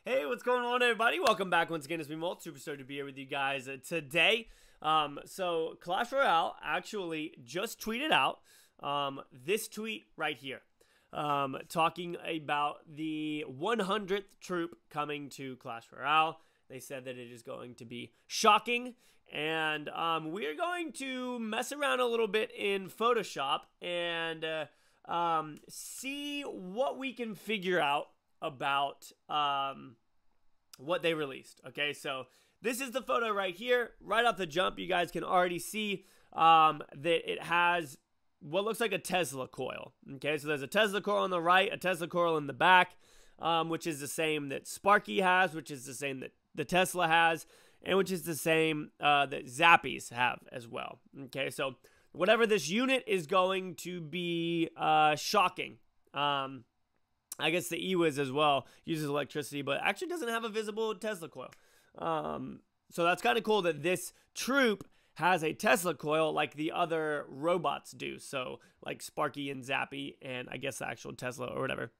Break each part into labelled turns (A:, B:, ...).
A: Hey, what's going on, everybody? Welcome back once again. It's me, MOLT. Super stoked to be here with you guys today. So Clash Royale actually just tweeted out this tweet right here, talking about the 100th troop coming to Clash Royale. They said that it is going to be shocking, and we're going to mess around a little bit in Photoshop and see what we can figure out about what they released. Okay, so this is the photo right here. Right off the jump, you guys can already see that it has what looks like a Tesla coil. Okay, so there's a Tesla coil on the right, a Tesla coil in the back, which is the same that Sparky has, which is the same that the Tesla has, and which is the same that Zappies have as well. Okay, so whatever this unit is going to be shocking. I guess the EWIZ as well uses electricity, but actually doesn't have a visible Tesla coil. So that's kind of cool that this troop has a Tesla coil like the other robots do. So like Sparky and Zappy and I guess the actual Tesla or whatever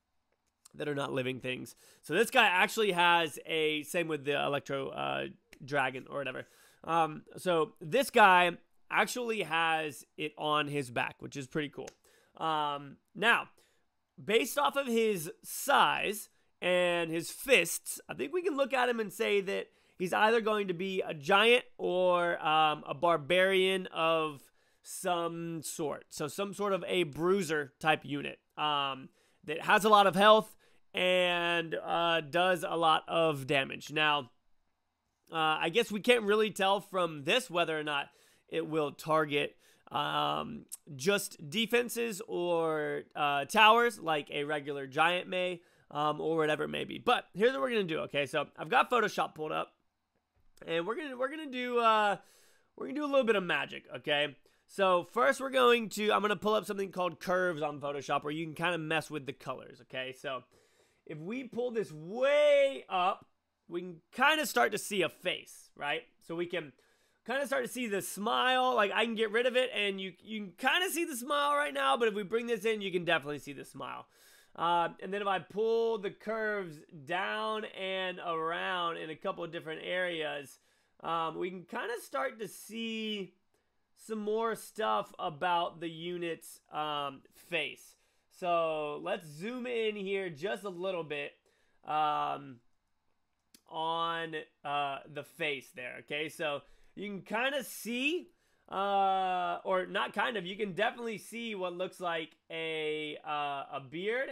A: that are not living things. So this guy actually has a, same with the Electro Dragon or whatever. So this guy actually has it on his back, which is pretty cool. Now, based off of his size and his fists, I think we can look at him and say that he's either going to be a giant or a barbarian of some sort. So some sort of a bruiser type unit that has a lot of health and does a lot of damage. Now, I guess we can't really tell from this whether or not it will target just defenses or towers like a regular giant may, or whatever it may be. But here's what we're gonna do. Okay, so I've got Photoshop pulled up, and we're gonna do a little bit of magic. Okay, so first I'm gonna pull up something called curves on Photoshop where you can kind of mess with the colors. Okay, so if we pull this way up, we can kind of start to see a face, right? So we can kind of start to see the smile. Like I can get rid of it and you can kind of see the smile right now, but if we bring this in, you can definitely see the smile. And then if I pull the curves down and around in a couple of different areas, we can kind of start to see some more stuff about the unit's face. So let's zoom in here just a little bit on the face there. Okay, so you can kind of see, or not kind of, you can definitely see what looks like a beard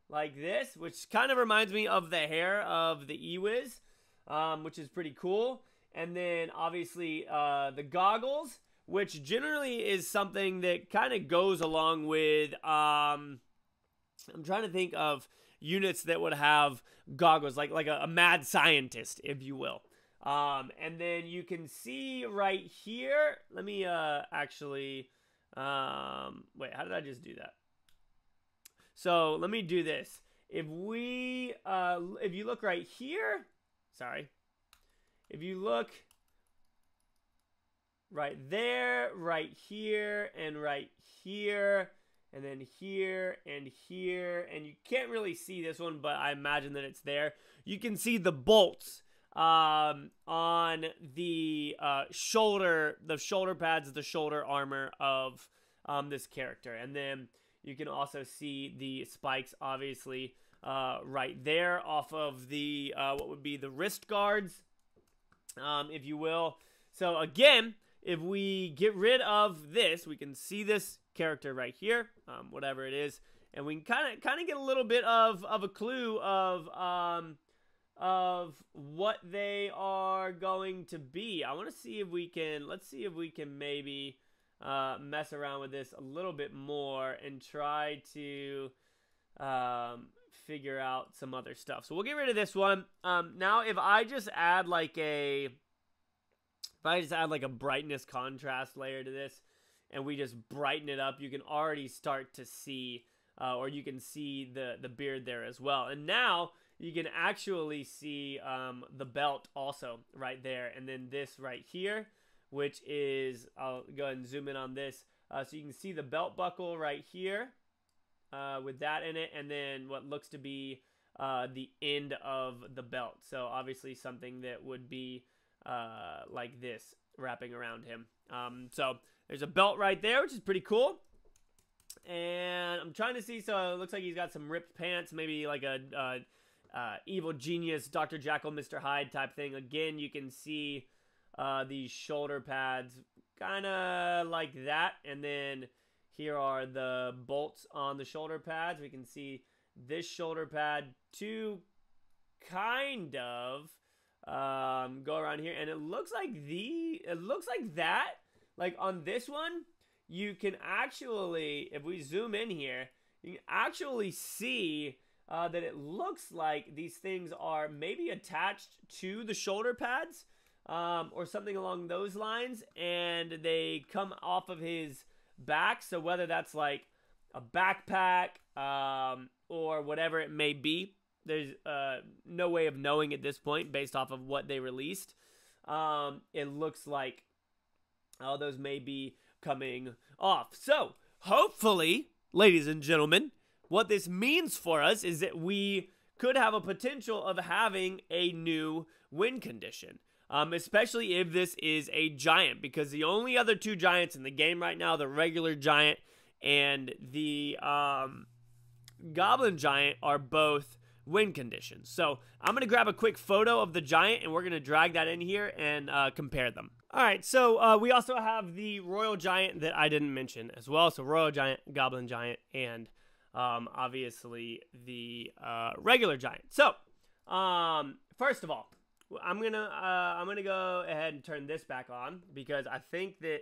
A: like this, which kind of reminds me of the hair of the EWIZ, which is pretty cool. And then obviously the goggles, which generally is something that kind of goes along with, I'm trying to think of units that would have goggles, like a mad scientist, if you will. And then you can see right here, let me actually, wait, how did I just do that? So let me do this. If you look right here, sorry, if you look right there, right here, and right here, and then here, and here, and you can't really see this one, but I imagine that it's there. You can see the bolts on the shoulder pads, the shoulder armor of this character. And then you can also see the spikes, obviously, right there off of the, what would be the wrist guards, if you will. So again, if we get rid of this, we can see this character right here, whatever it is, and we can kind of get a little bit of a clue of what they are going to be. I want to see if we can, let's see if we can maybe mess around with this a little bit more and try to figure out some other stuff. So we'll get rid of this one. Now if I just add like a brightness contrast layer to this and we just brighten it up, you can already start to see, or you can see the beard there as well. And now you can actually see the belt also right there. And then this right here, which is, I'll go ahead and zoom in on this. So you can see the belt buckle right here with that in it. And then what looks to be the end of the belt. So obviously something that would be like this wrapping around him. So there's a belt right there, which is pretty cool. And I'm trying to see, so it looks like he's got some ripped pants, maybe like a evil genius, Dr. Jekyll, Mr. Hyde type thing. Again, you can see these shoulder pads kind of like that. And then here are the bolts on the shoulder pads. We can see this shoulder pad to kind of go around here. And it looks like that, like on this one, you can actually, if we zoom in here, you can actually see that it looks like these things are maybe attached to the shoulder pads or something along those lines, and they come off of his back. So whether that's like a backpack or whatever it may be, there's no way of knowing at this point based off of what they released. It looks like those may be coming off. So hopefully, ladies and gentlemen, what this means for us is that we could have a potential of having a new win condition, especially if this is a giant, because the only other two giants in the game right now, the regular giant and the goblin giant, are both win conditions. So I'm going to grab a quick photo of the giant, and we're going to drag that in here and compare them. All right, so we also have the royal giant that I didn't mention as well. So royal giant, goblin giant, and obviously the regular giant. So first of all, I'm gonna go ahead and turn this back on, because I think that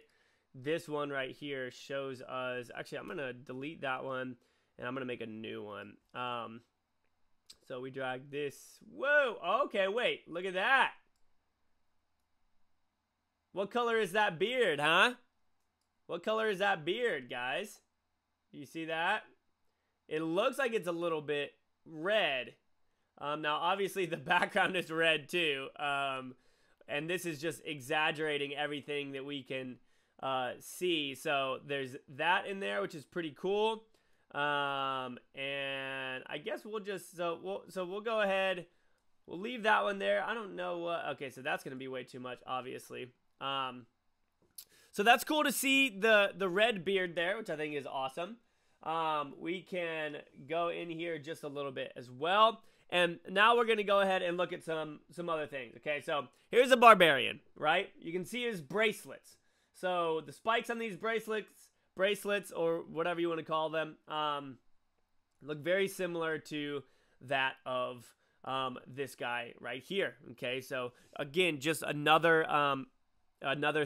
A: this one right here shows us. Actually, I'm gonna delete that one and I'm gonna make a new one. So we drag this. Whoa! Okay, wait. Look at that. What color is that beard, huh? What color is that beard, guys? You see that? It looks like it's a little bit red. Now, obviously, the background is red, too. And this is just exaggerating everything that we can see. So there's that in there, which is pretty cool. And I guess we'll just... So we'll go ahead. We'll leave that one there. I don't know what... Okay, so that's going to be way too much, obviously. So that's cool to see the red beard there, which I think is awesome. We can go in here just a little bit as well. And now we're going to go ahead and look at some other things. Okay, so here's a barbarian, right? You can see his bracelets. So the spikes on these bracelets, or whatever you want to call them, look very similar to that of this guy right here. Okay, so again, just another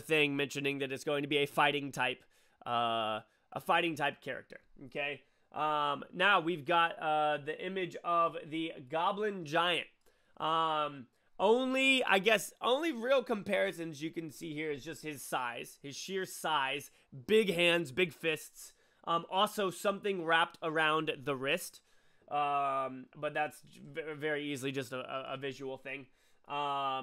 A: thing mentioning that it's going to be a fighting type character. Okay. Now we've got the image of the goblin giant. Only real comparisons you can see here is just his size, his sheer size, big hands, big fists. Also something wrapped around the wrist. But that's very easily just a visual thing. Yeah,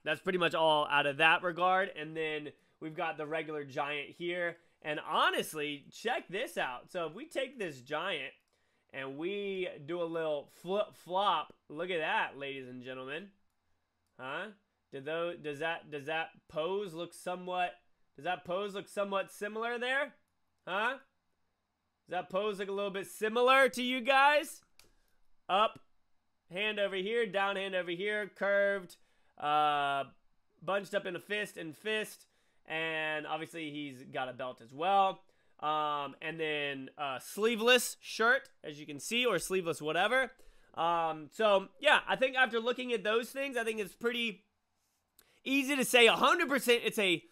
A: that's pretty much all out of that regard. And then we've got the regular giant here. And honestly, check this out. So if we take this giant and we do a little flip-flop, look at that, ladies and gentlemen. Huh? Does that pose look somewhat similar there? Huh? Does that pose look a little bit similar to you guys? Up, hand over here, down hand over here, curved, bunched up in a fist and fist. And obviously he's got a belt as well. And then sleeveless shirt, as you can see, or sleeveless whatever. So yeah, I think after looking at those things, I think it's pretty easy to say 100% it's a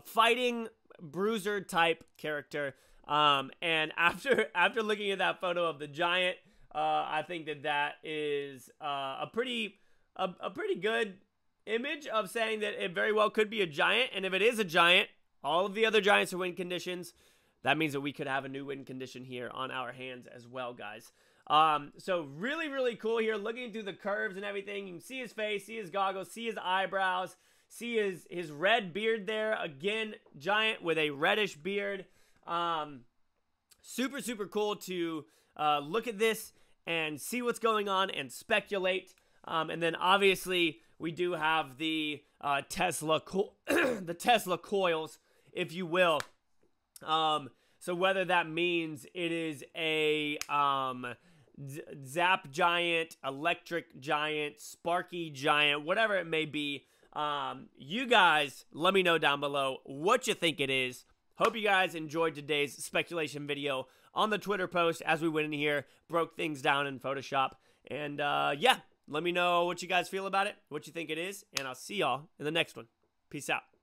A: fighting bruiser type character. And after looking at that photo of the giant, I think that is a pretty good image of saying that it very well could be a giant. And if it is a giant, all of the other giants are win conditions. That means that we could have a new win condition here on our hands as well, guys. So really, really cool here. Looking through the curves and everything, you can see his face, see his goggles, see his eyebrows, see his red beard there. Again, giant with a reddish beard. Super, super cool to look at this and see what's going on and speculate. And then obviously we do have the Tesla the Tesla coils, if you will. So whether that means it is a Zap Giant, Electric Giant, Sparky Giant, whatever it may be, you guys let me know down below what you think it is. Hope you guys enjoyed today's speculation video on the Twitter post as we went in here, broke things down in Photoshop. And yeah, let me know what you guys feel about it, what you think it is, and I'll see y'all in the next one. Peace out.